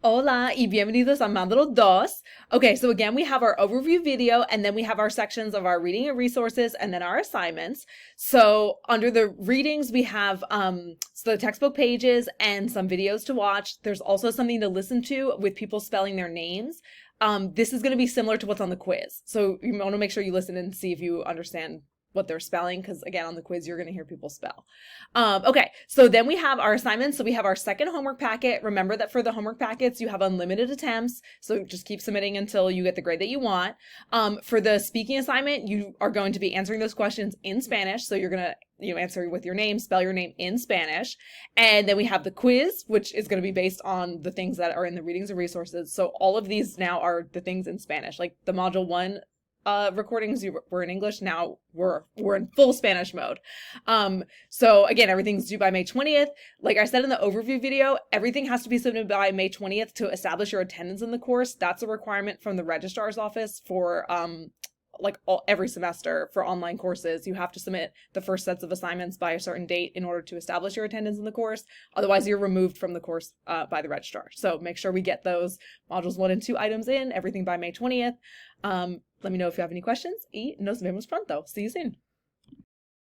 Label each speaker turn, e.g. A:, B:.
A: Hola y bienvenidos a Módulo 2. Okay, so again, we have our overview video and then we have our sections of our reading and resources and then our assignments. So under the readings, we have so the textbook pages and some videos to watch. There's also something to listen to with people spelling their names. This is going to be similar to what's on the quiz. So you want to make sure you listen and see if you understand what they're spelling, because again, on the quiz, you're going to hear people spell. Okay, so then we have our assignments. So we have our second homework packet. Remember that for the homework packets, you have unlimited attempts. So just keep submitting until you get the grade that you want. For the speaking assignment, you are going to be answering those questions in Spanish. So you're going to answer with your name, spell your name in Spanish. And then we have the quiz, which is going to be based on the things that are in the readings and resources. So all of these now are the things in Spanish, like the module 1 recordings were in English. Now we're in full Spanish mode. So again, everything's due by May 20th. Like I said in the overview video, everything has to be submitted by May 20th to establish your attendance in the course. That's a requirement from the registrar's office for every semester for online courses. You have to submit the first sets of assignments by a certain date in order to establish your attendance in the course. Otherwise, you're removed from the course by the registrar. So make sure we get those modules 1 and 2 items in, everything by May 20th. Let me know if you have any questions y nos vemos pronto. See you soon.